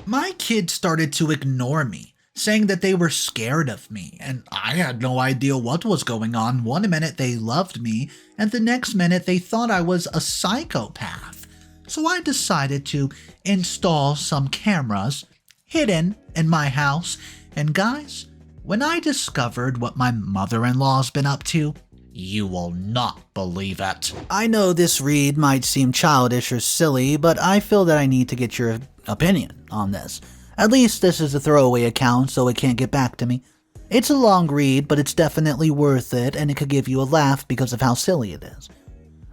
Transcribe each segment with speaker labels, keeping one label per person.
Speaker 1: My kids started to ignore me, saying that they were scared of me, and I had no idea what was going on. One minute they loved me, and the next minute they thought I was a psychopath. So I decided to install some cameras hidden in my house, and guys, when I discovered what my mother-in-law's been up to, you will not believe it.
Speaker 2: I know this read might seem childish or silly, but I feel that I need to get your opinion on this. At least this is a throwaway account, so it can't get back to me. It's a long read, but it's definitely worth it, and it could give you a laugh because of how silly it is.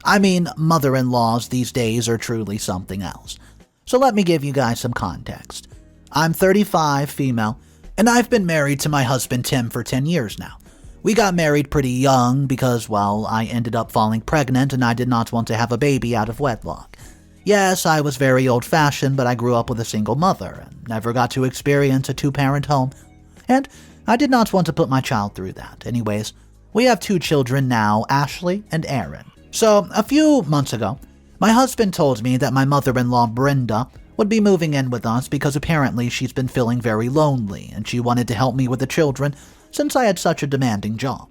Speaker 2: I mean, mother-in-laws these days are truly something else. So let me give you guys some context. I'm 35, female, and I've been married to my husband Tim for 10 years now. We got married pretty young because, well, I ended up falling pregnant and I did not want to have a baby out of wedlock. Yes, I was very old-fashioned, but I grew up with a single mother and never got to experience a two-parent home. And I did not want to put my child through that. Anyways, we have 2 children now, Ashley and Aaron. So, a few months ago, my husband told me that my mother-in-law, Brenda, would be moving in with us because apparently she's been feeling very lonely and she wanted to help me with the children since I had such a demanding job.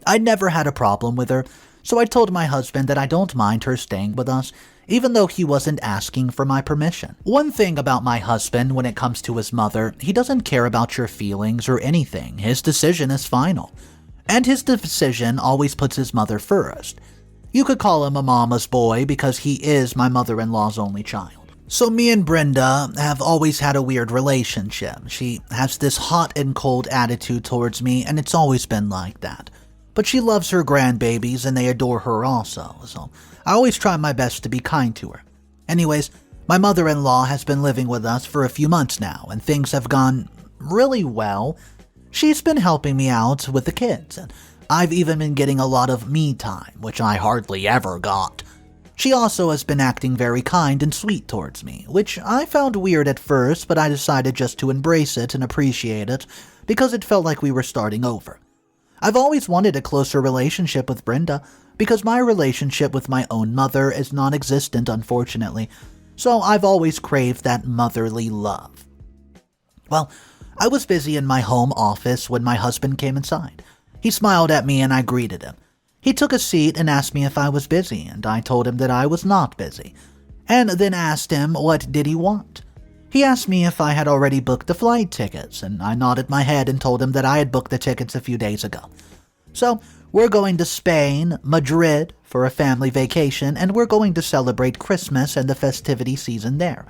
Speaker 2: I'd never had a problem with her, so I told my husband that I don't mind her staying with us, even though he wasn't asking for my permission. One thing about my husband when it comes to his mother, he doesn't care about your feelings or anything. His decision is final. And his decision always puts his mother first. You could call him a mama's boy because he is my mother-in-law's only child. So me and Brenda have always had a weird relationship. She has this hot and cold attitude towards me, and it's always been like that. But she loves her grandbabies, and they adore her also, so I always try my best to be kind to her. Anyways, my mother-in-law has been living with us for a few months now, and things have gone really well. She's been helping me out with the kids, and I've even been getting a lot of me time, which I hardly ever got. She also has been acting very kind and sweet towards me, which I found weird at first, but I decided just to embrace it and appreciate it because it felt like we were starting over. I've always wanted a closer relationship with Brenda because my relationship with my own mother is non-existent, unfortunately, so I've always craved that motherly love. Well, I was busy in my home office when my husband came inside. He smiled at me and I greeted him. He took a seat and asked me if I was busy, and I told him that I was not busy, and then asked him what did he want. He asked me if I had already booked the flight tickets, and I nodded my head and told him that I had booked the tickets a few days ago. So, we're going to Spain, Madrid, for a family vacation, and we're going to celebrate Christmas and the festivity season there.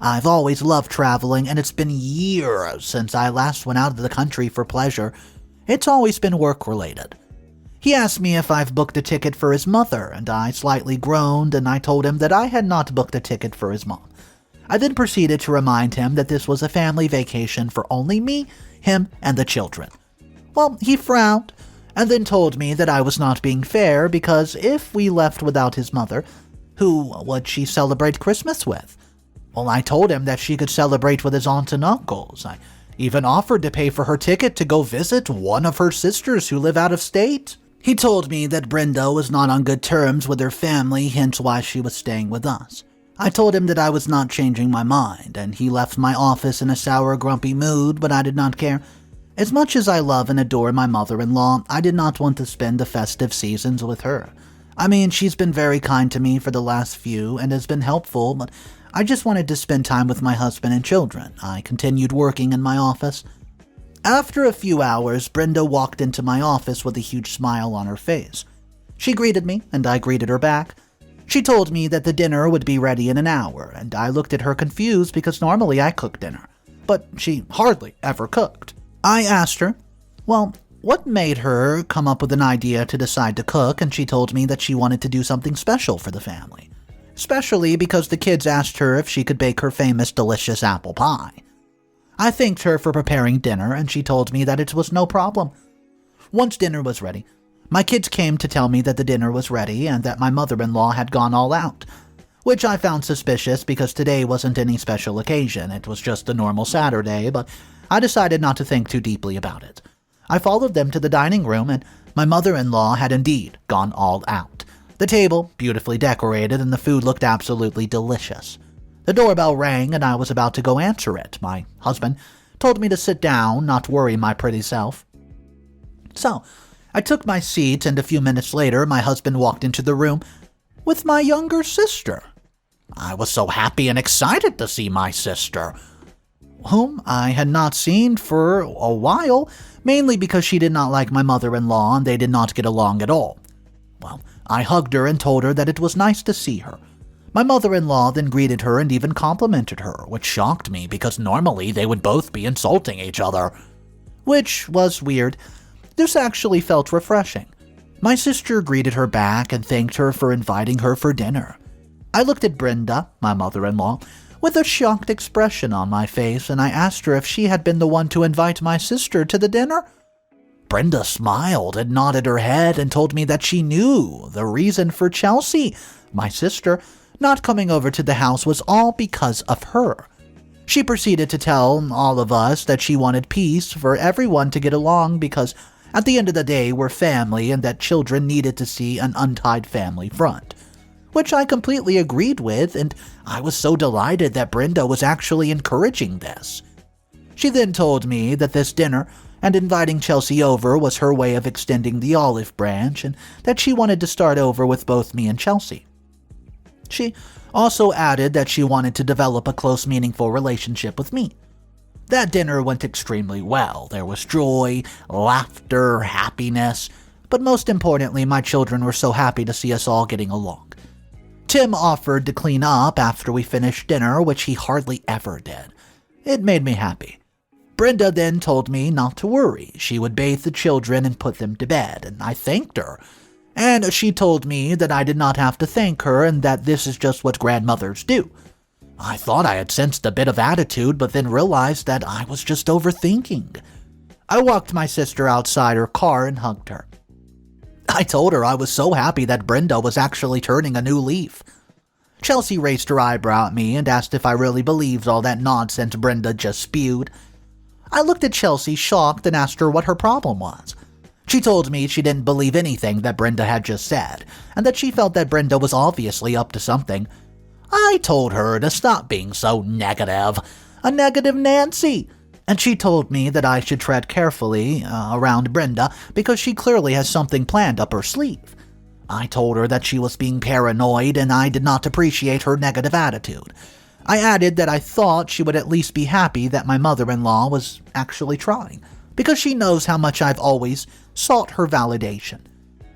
Speaker 2: I've always loved traveling, and it's been years since I last went out of the country for pleasure. It's always been work-related. He asked me if I've booked a ticket for his mother, and I slightly groaned, and I told him that I had not booked a ticket for his mom. I then proceeded to remind him that this was a family vacation for only me, him, and the children. Well, he frowned, and then told me that I was not being fair because if we left without his mother, who would she celebrate Christmas with? Well, I told him that she could celebrate with his aunts and uncles. I even offered to pay for her ticket to go visit one of her sisters who live out of state. He told me that Brenda was not on good terms with her family, hence why she was staying with us. I told him that I was not changing my mind, and he left my office in a sour, grumpy mood, but I did not care. As much as I love and adore my mother-in-law, I did not want to spend the festive seasons with her. I mean, she's been very kind to me for the last few and has been helpful, but I just wanted to spend time with my husband and children. I continued working in my office. After a few hours, Brenda walked into my office with a huge smile on her face. She greeted me, and I greeted her back. She told me that the dinner would be ready in an hour, and I looked at her confused because normally I cook dinner, but she hardly ever cooked. I asked her, well, what made her come up with an idea to decide to cook, and she told me that she wanted to do something special for the family, especially because the kids asked her if she could bake her famous delicious apple pie. I thanked her for preparing dinner, and she told me that it was no problem. Once dinner was ready, my kids came to tell me that the dinner was ready and that my mother-in-law had gone all out, which I found suspicious because today wasn't any special occasion. It was just a normal Saturday, but I decided not to think too deeply about it. I followed them to the dining room, and my mother-in-law had indeed gone all out. The table, beautifully decorated, and the food looked absolutely delicious. The doorbell rang and I was about to go answer it. My husband told me to sit down, not worry my pretty self. So, I took my seat and a few minutes later my husband walked into the room with my younger sister. I was so happy and excited to see my sister, whom I had not seen for a while, mainly because she did not like my mother-in-law and they did not get along at all. Well, I hugged her and told her that it was nice to see her. My mother-in-law then greeted her and even complimented her, which shocked me because normally they would both be insulting each other. Which was weird. This actually felt refreshing. My sister greeted her back and thanked her for inviting her for dinner. I looked at Brenda, my mother-in-law, with a shocked expression on my face, and I asked her if she had been the one to invite my sister to the dinner. Brenda smiled and nodded her head and told me that she knew the reason for Chelsea, my sister, not coming over to the house was all because of her. She proceeded to tell all of us that she wanted peace for everyone to get along because at the end of the day we're family and that children needed to see an untied family front. Which I completely agreed with, and I was so delighted that Brenda was actually encouraging this. She then told me that this dinner and inviting Chelsea over was her way of extending the olive branch and that she wanted to start over with both me and Chelsea. She also added that she wanted to develop a close, meaningful relationship with me. That dinner went extremely well. There was joy, laughter, happiness, but most importantly, my children were so happy to see us all getting along. Tim offered to clean up after we finished dinner, which he hardly ever did. It made me happy. Brenda then told me not to worry. She would bathe the children and put them to bed, and I thanked her. And she told me that I did not have to thank her and that this is just what grandmothers do. I thought I had sensed a bit of attitude, but then realized that I was just overthinking. I walked my sister outside her car and hugged her. I told her I was so happy that Brenda was actually turning a new leaf. Chelsea raised her eyebrow at me and asked if I really believed all that nonsense Brenda just spewed. I looked at Chelsea shocked and asked her what her problem was. She told me she didn't believe anything that Brenda had just said, and that she felt that Brenda was obviously up to something. I told her to stop being so negative. A negative Nancy. And she told me that I should tread carefully around Brenda because she clearly has something planned up her sleeve. I told her that she was being paranoid and I did not appreciate her negative attitude. I added that I thought she would at least be happy that my mother-in-law was actually trying, because she knows how much I've always sought her validation.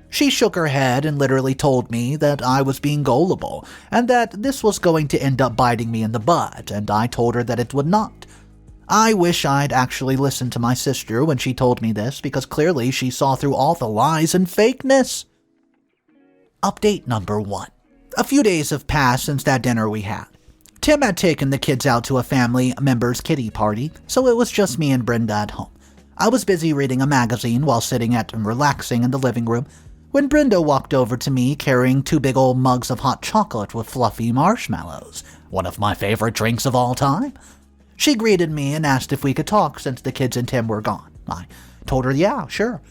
Speaker 2: She shook her head and literally told me that I was being gullible and that this was going to end up biting me in the butt, and I told her that it would not. I wish I'd actually listened to my sister when she told me this, because clearly she saw through all the lies and fakeness. Update number 1. A few days have passed since that dinner we had. Tim had taken the kids out to a family member's kiddie party, so it was just me and Brenda at home. I was busy reading a magazine while sitting and relaxing in the living room when Brenda walked over to me carrying 2 big old mugs of hot chocolate with fluffy marshmallows, one of my favorite drinks of all time. She greeted me and asked if we could talk since the kids and Tim were gone. I told her, yeah, sure.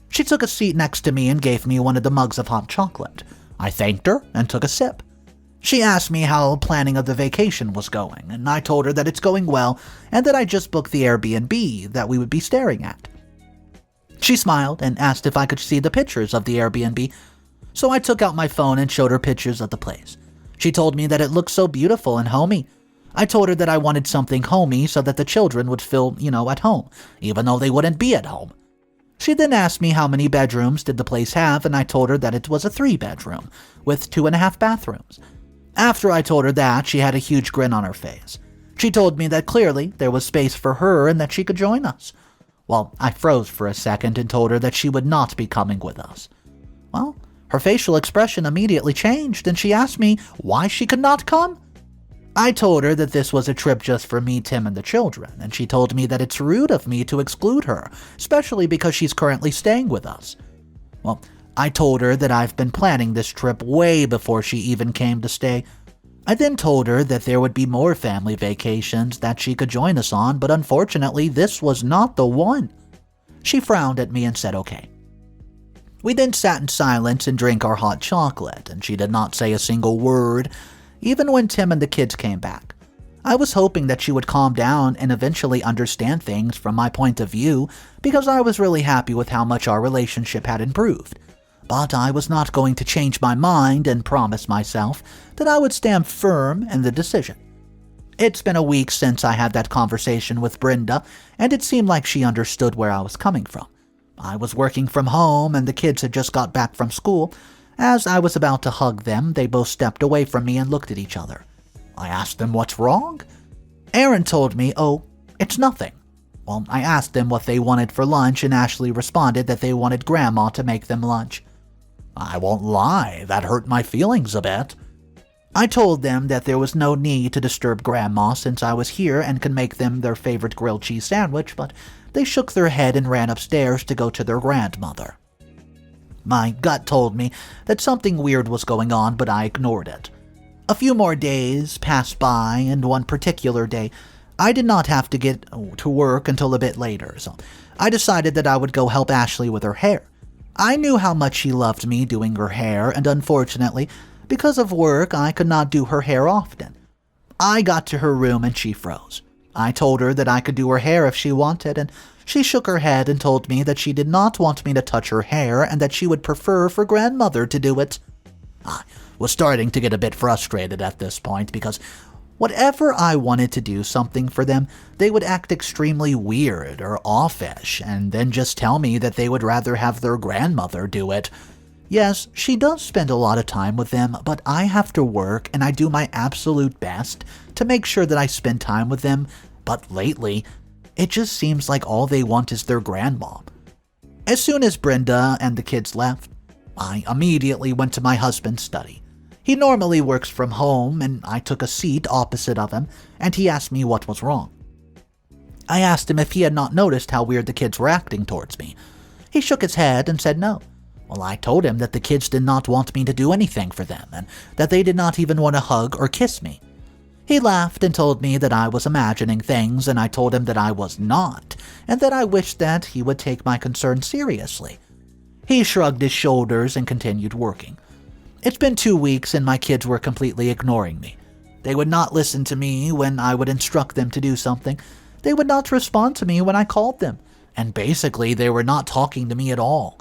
Speaker 2: She took a seat next to me and gave me one of the mugs of hot chocolate. I thanked her and took a sip. She asked me how planning of the vacation was going, and I told her that it's going well and that I just booked the Airbnb that we would be staring at. She smiled and asked if I could see the pictures of the Airbnb, so I took out my phone and showed her pictures of the place. She told me that it looked so beautiful and homey. I told her that I wanted something homey so that the children would feel, at home, even though they wouldn't be at home. She then asked me how many bedrooms did the place have, and I told her that it was a 3-bedroom with 2.5 bathrooms. After I told her that, she had a huge grin on her face. She told me that clearly there was space for her and that she could join us. Well, I froze for a second and told her that she would not be coming with us. Well, her facial expression immediately changed and she asked me why she could not come. I told her that this was a trip just for me, Tim, and the children, and she told me that it's rude of me to exclude her, especially because she's currently staying with us. Well, I told her that I've been planning this trip way before she even came to stay. I then told her that there would be more family vacations that she could join us on, but unfortunately this was not the one. She frowned at me and said okay. We then sat in silence and drank our hot chocolate, and she did not say a single word. even when Tim and the kids came back. I was hoping that she would calm down and eventually understand things from my point of view because I was really happy with how much our relationship had improved. But I was not going to change my mind and promise myself that I would stand firm in the decision. It's been a week since I had that conversation with Brenda, and it seemed like she understood where I was coming from. I was working from home, and the kids had just got back from school. As I was about to hug them, they both stepped away from me and looked at each other. I asked them what's wrong. Aaron told me, "Oh, it's nothing." Well, I asked them what they wanted for lunch, and Ashley responded that they wanted Grandma to make them lunch. I won't lie, that hurt my feelings a bit. I told them that there was no need to disturb Grandma since I was here and could make them their favorite grilled cheese sandwich, but they shook their head and ran upstairs to go to their grandmother. My gut told me that something weird was going on, but I ignored it. A few more days passed by, and one particular day, I did not have to get to work until a bit later, so I decided that I would go help Ashley with her hair. I knew how much she loved me doing her hair, and unfortunately, because of work, I could not do her hair often. I got to her room and she froze. I told her that I could do her hair if she wanted, and she shook her head and told me that she did not want me to touch her hair and that she would prefer for grandmother to do it. I was starting to get a bit frustrated at this point because whatever I wanted to do something for them, they would act extremely weird or offish and then just tell me that they would rather have their grandmother do it. Yes, she does spend a lot of time with them, but I have to work and I do my absolute best to make sure that I spend time with them, but lately, it just seems like all they want is their grandma. As soon as Brenda and the kids left, I immediately went to my husband's study. He normally works from home, and I took a seat opposite of him, and he asked me what was wrong. I asked him if he had not noticed how weird the kids were acting towards me. He shook his head and said no. Well, I told him that the kids did not want me to do anything for them, and that they did not even want to hug or kiss me. He laughed and told me that I was imagining things, and I told him that I was not, and that I wished that he would take my concern seriously. He shrugged his shoulders and continued working. It's been 2 weeks and my kids were completely ignoring me. They would not listen to me when I would instruct them to do something. They would not respond to me when I called them, and basically they were not talking to me at all.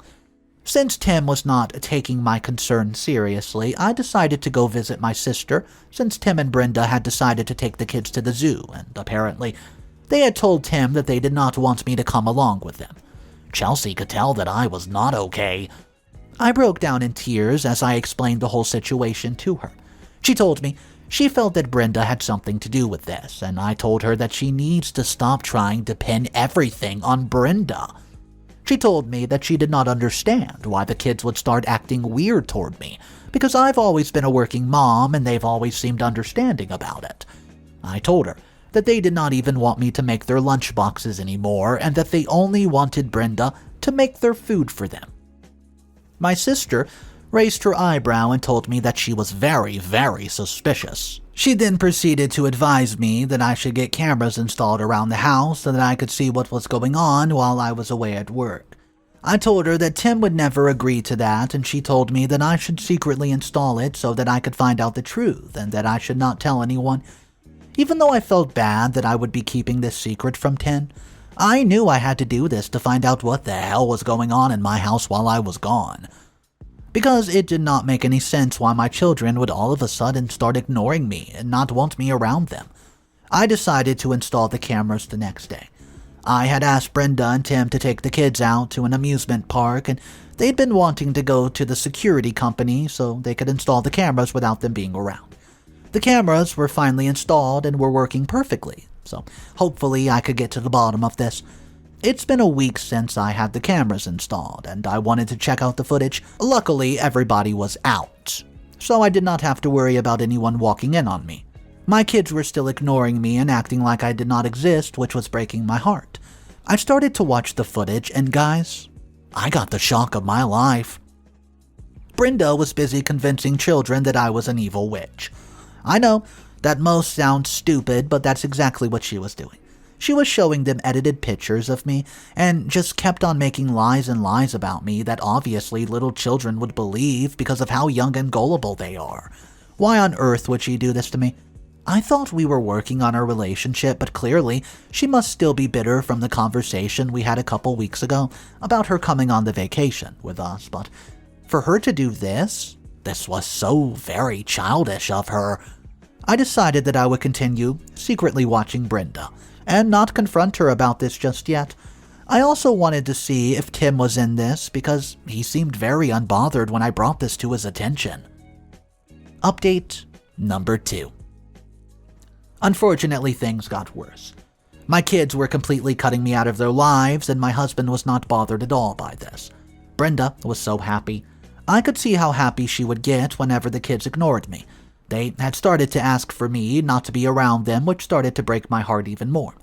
Speaker 2: Since Tim was not taking my concern seriously, I decided to go visit my sister since Tim and Brenda had decided to take the kids to the zoo, and apparently they had told Tim that they did not want me to come along with them. Chelsea could tell that I was not okay. I broke down in tears as I explained the whole situation to her. She told me she felt that Brenda had something to do with this, and I told her that she needs to stop trying to pin everything on Brenda. She told me that she did not understand why the kids would start acting weird toward me, because I've always been a working mom and they've always seemed understanding about it. I told her that they did not even want me to make their lunch boxes anymore and that they only wanted Brenda to make their food for them. My sister raised her eyebrow and told me that she was very, very suspicious. She then proceeded to advise me that I should get cameras installed around the house so that I could see what was going on while I was away at work. I told her that Tim would never agree to that, and she told me that I should secretly install it so that I could find out the truth and that I should not tell anyone. Even though I felt bad that I would be keeping this secret from Tim, I knew I had to do this to find out what the hell was going on in my house while I was gone. Because it did not make any sense why my children would all of a sudden start ignoring me and not want me around them. I decided to install the cameras the next day. I had asked Brenda and Tim to take the kids out to an amusement park, and they'd been wanting to go to the security company so they could install the cameras without them being around. The cameras were finally installed and were working perfectly, so hopefully I could get to the bottom of this. It's been a week since I had the cameras installed, and I wanted to check out the footage. Luckily, everybody was out, so I did not have to worry about anyone walking in on me. My kids were still ignoring me and acting like I did not exist, which was breaking my heart. I started to watch the footage, and guys, I got the shock of my life. Brenda was busy convincing children that I was an evil witch. I know, that most sounds stupid, but that's exactly what she was doing. She was showing them edited pictures of me and just kept on making lies and lies about me that obviously little children would believe because of how young and gullible they are. Why on earth would she do this to me? I thought we were working on our relationship, but clearly she must still be bitter from the conversation we had a couple weeks ago about her coming on the vacation with us. But for her to do this was so very childish of her. I decided that I would continue secretly watching Brenda and not confront her about this just yet. I also wanted to see if Tim was in this because he seemed very unbothered when I brought this to his attention. Update number 2. Unfortunately, things got worse. My kids were completely cutting me out of their lives, and my husband was not bothered at all by this. Brenda was so happy. I could see how happy she would get whenever the kids ignored me. They had started to ask for me not to be around them, which started to break my heart even more.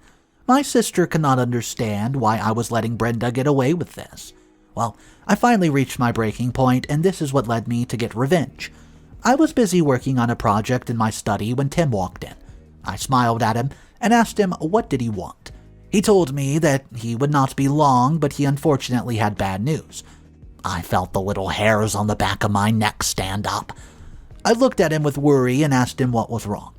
Speaker 2: My sister could not understand why I was letting Brenda get away with this. Well, I finally reached my breaking point, and this is what led me to get revenge. I was busy working on a project in my study when Tim walked in. I smiled at him and asked him what did he want. He told me that he would not be long, but he unfortunately had bad news. I felt the little hairs on the back of my neck stand up. I looked at him with worry and asked him what was wrong.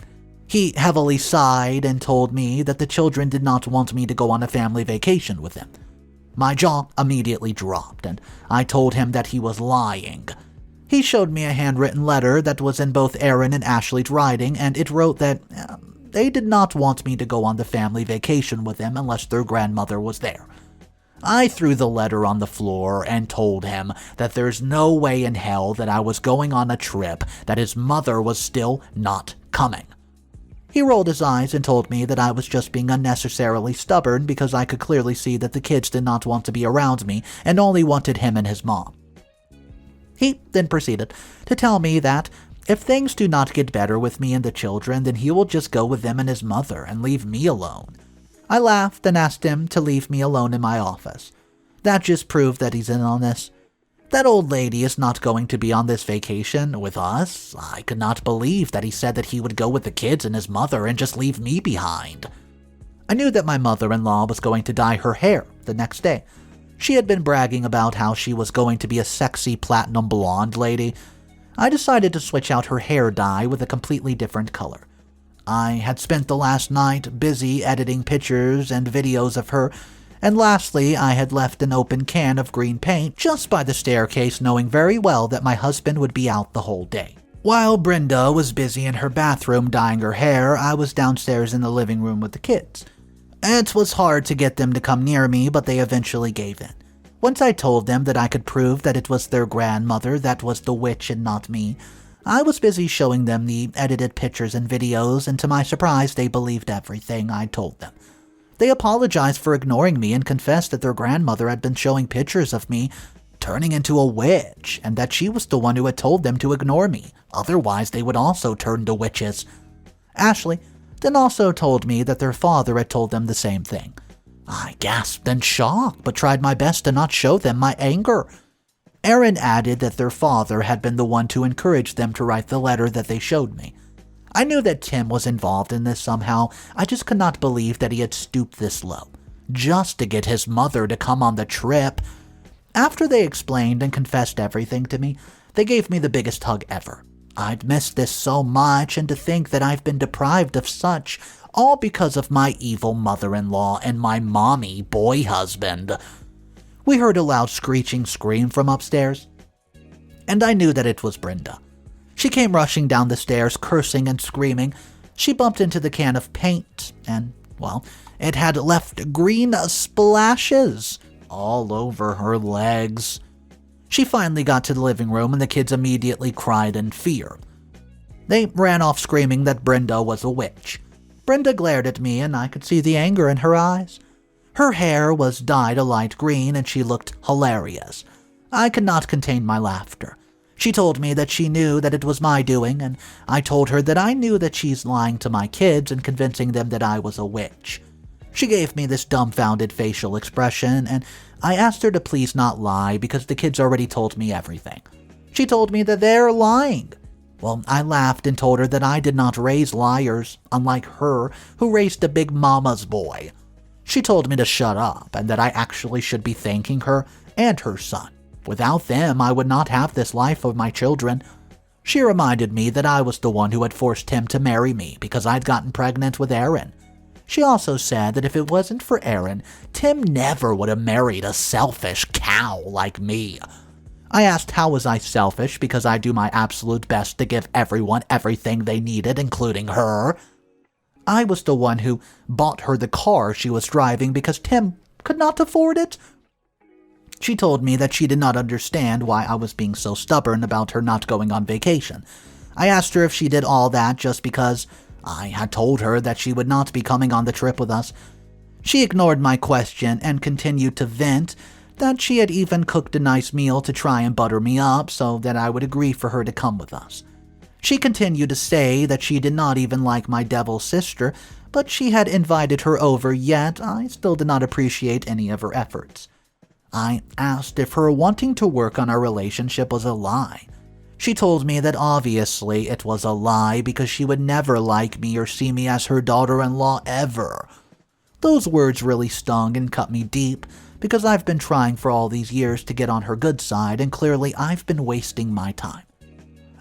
Speaker 2: He heavily sighed and told me that the children did not want me to go on a family vacation with them. My jaw immediately dropped, and I told him that he was lying. He showed me a handwritten letter that was in both Aaron and Ashley's writing, and it wrote that they did not want me to go on the family vacation with them unless their grandmother was there. I threw the letter on the floor and told him that there's no way in hell that I was going on a trip that his mother was still not coming. He rolled his eyes and told me that I was just being unnecessarily stubborn because I could clearly see that the kids did not want to be around me and only wanted him and his mom. He then proceeded to tell me that if things do not get better with me and the children, then he will just go with them and his mother and leave me alone. I laughed and asked him to leave me alone in my office. That just proved that he's in on this. That old lady is not going to be on this vacation with us. I could not believe that he said that he would go with the kids and his mother and just leave me behind. I knew that my mother-in-law was going to dye her hair the next day. She had been bragging about how she was going to be a sexy platinum blonde lady. I decided to switch out her hair dye with a completely different color. I had spent the last night busy editing pictures and videos of her, and lastly, I had left an open can of green paint just by the staircase, knowing very well that my husband would be out the whole day. While Brenda was busy in her bathroom dyeing her hair, I was downstairs in the living room with the kids. It was hard to get them to come near me, but they eventually gave in. Once I told them that I could prove that it was their grandmother that was the witch and not me, I was busy showing them the edited pictures and videos, and to my surprise, they believed everything I told them. They apologized for ignoring me and confessed that their grandmother had been showing pictures of me turning into a witch, and that she was the one who had told them to ignore me. Otherwise, they would also turn to witches. Ashley then also told me that their father had told them the same thing. I gasped in shock, but tried my best to not show them my anger. Aaron added that their father had been the one to encourage them to write the letter that they showed me. I knew that Tim was involved in this somehow. I just could not believe that he had stooped this low, just to get his mother to come on the trip. After they explained and confessed everything to me, they gave me the biggest hug ever. I'd missed this so much, and to think that I've been deprived of such, all because of my evil mother-in-law and my mommy boy husband. We heard a loud screeching scream from upstairs, and I knew that it was Brenda. She came rushing down the stairs, cursing and screaming. She bumped into the can of paint, and, well, it had left green splashes all over her legs. She finally got to the living room, and the kids immediately cried in fear. They ran off screaming that Brenda was a witch. Brenda glared at me, and I could see the anger in her eyes. Her hair was dyed a light green, and she looked hilarious. I could not contain my laughter. She told me that she knew that it was my doing, and I told her that I knew that she's lying to my kids and convincing them that I was a witch. She gave me this dumbfounded facial expression, and I asked her to please not lie because the kids already told me everything. She told me that they're lying. Well, I laughed and told her that I did not raise liars, unlike her, who raised a big mama's boy. She told me to shut up and that I actually should be thanking her and her son. Without them, I would not have this life of my children. She reminded me that I was the one who had forced Tim to marry me because I'd gotten pregnant with Aaron. She also said that if it wasn't for Aaron, Tim never would have married a selfish cow like me. I asked how was I selfish because I do my absolute best to give everyone everything they needed, including her. I was the one who bought her the car she was driving because Tim could not afford it. She told me that she did not understand why I was being so stubborn about her not going on vacation. I asked her if she did all that just because I had told her that she would not be coming on the trip with us. She ignored my question and continued to vent that she had even cooked a nice meal to try and butter me up so that I would agree for her to come with us. She continued to say that she did not even like my devil sister, but she had invited her over, yet I still did not appreciate any of her efforts. I asked if her wanting to work on our relationship was a lie. She told me that obviously it was a lie because she would never like me or see me as her daughter-in-law ever. Those words really stung and cut me deep because I've been trying for all these years to get on her good side and clearly I've been wasting my time.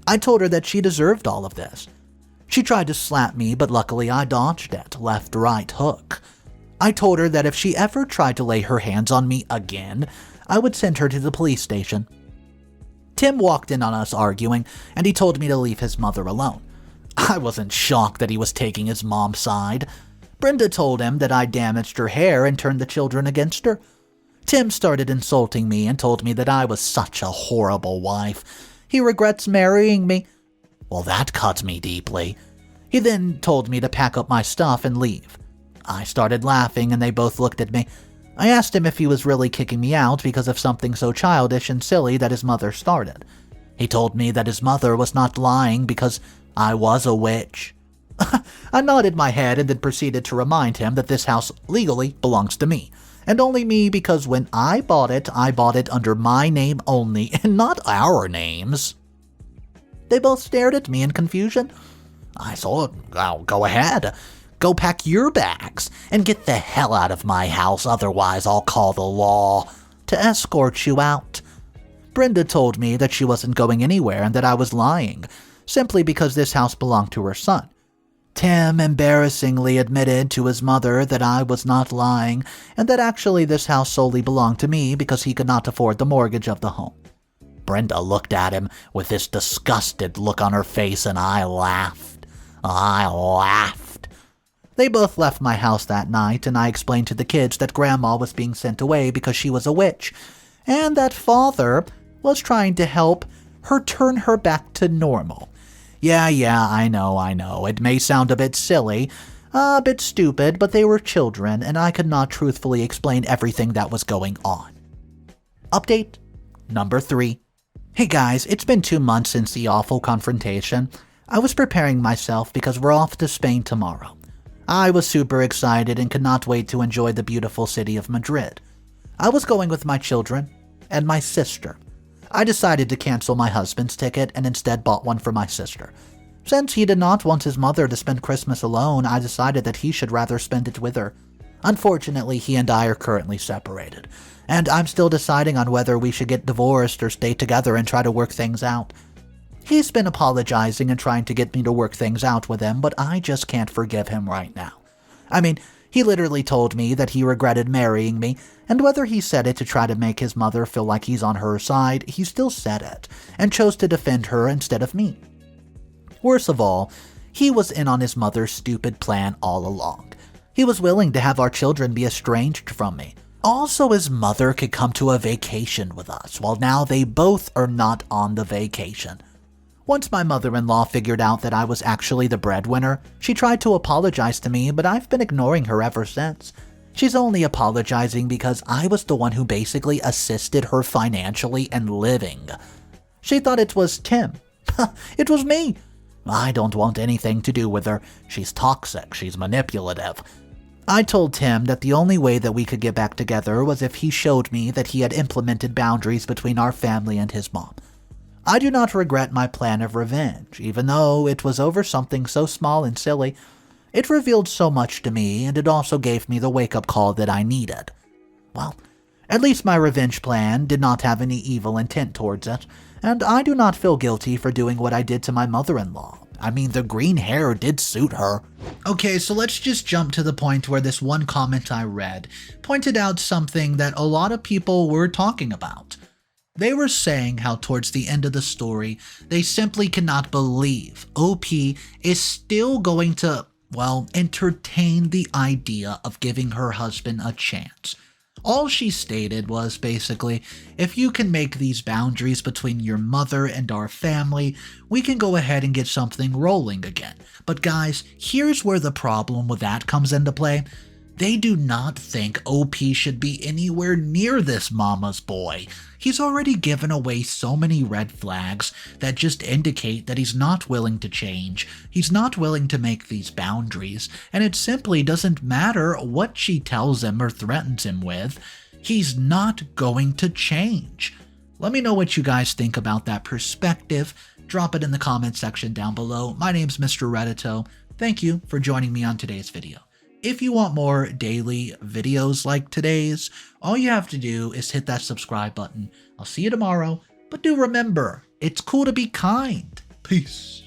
Speaker 2: I told her that she deserved all of this. She tried to slap me, but luckily I dodged it, left, right, hook. I told her that if she ever tried to lay her hands on me again, I would send her to the police station. Tim walked in on us arguing, and he told me to leave his mother alone. I wasn't shocked that he was taking his mom's side. Brenda told him that I damaged her hair and turned the children against her. Tim started insulting me and told me that I was such a horrible wife. He regrets marrying me. Well, that cut me deeply. He then told me to pack up my stuff and leave. I started laughing and they both looked at me. I asked him if he was really kicking me out because of something so childish and silly that his mother started. He told me that his mother was not lying because I was a witch. I nodded my head and then proceeded to remind him that this house legally belongs to me, and only me because when I bought it under my name only and not our names. They both stared at me in confusion. I thought, oh, go ahead. Go pack your bags and get the hell out of my house, otherwise I'll call the law to escort you out. Brenda told me that she wasn't going anywhere and that I was lying, simply because this house belonged to her son. Tim embarrassingly admitted to his mother that I was not lying and that actually this house solely belonged to me because he could not afford the mortgage of the home. Brenda looked at him with this disgusted look on her face and I laughed. They both left my house that night, and I explained to the kids that Grandma was being sent away because she was a witch, and that Father was trying to help her turn her back to normal. Yeah, I know. It may sound a bit silly, a bit stupid, but they were children, and I could not truthfully explain everything that was going on. Update number 3. Hey guys, it's been 2 months since the awful confrontation. I was preparing myself because we're off to Spain tomorrow. I was super excited and could not wait to enjoy the beautiful city of Madrid. I was going with my children and my sister. I decided to cancel my husband's ticket and instead bought one for my sister. Since he did not want his mother to spend Christmas alone, I decided that he should rather spend it with her. Unfortunately, he and I are currently separated, and I'm still deciding on whether we should get divorced or stay together and try to work things out. He's been apologizing and trying to get me to work things out with him, but I just can't forgive him right now. I mean, he literally told me that he regretted marrying me, and whether he said it to try to make his mother feel like he's on her side, he still said it, and chose to defend her instead of me. Worst of all, he was in on his mother's stupid plan all along. He was willing to have our children be estranged from me. Also, his mother could come to a vacation with us, while now they both are not on the vacation. Once my mother-in-law figured out that I was actually the breadwinner, she tried to apologize to me, but I've been ignoring her ever since. She's only apologizing because I was the one who basically assisted her financially and living. She thought it was Tim. It was me. I don't want anything to do with her. She's toxic. She's manipulative. I told Tim that the only way that we could get back together was if he showed me that he had implemented boundaries between our family and his mom. I do not regret my plan of revenge, even though it was over something so small and silly. It revealed so much to me, and it also gave me the wake-up call that I needed. Well, at least my revenge plan did not have any evil intent towards it, and I do not feel guilty for doing what I did to my mother-in-law. I mean, the green hair did suit her.
Speaker 1: Okay, so let's just jump to the point where this one comment I read pointed out something that a lot of people were talking about. They were saying how towards the end of the story, they simply cannot believe OP is still going to, well, entertain the idea of giving her husband a chance. All she stated was basically, if you can make these boundaries between your mother and our family, we can go ahead and get something rolling again. But guys, here's where the problem with that comes into play. They do not think OP should be anywhere near this mama's boy. He's already given away so many red flags that just indicate that he's not willing to change, he's not willing to make these boundaries, and it simply doesn't matter what she tells him or threatens him with, he's not going to change. Let me know what you guys think about that perspective. Drop it in the comment section down below. My name's Mr. Reddito. Thank you for joining me on today's video. If you want more daily videos like today's, all you have to do is hit that subscribe button. I'll see you tomorrow, but do remember, it's cool to be kind. Peace.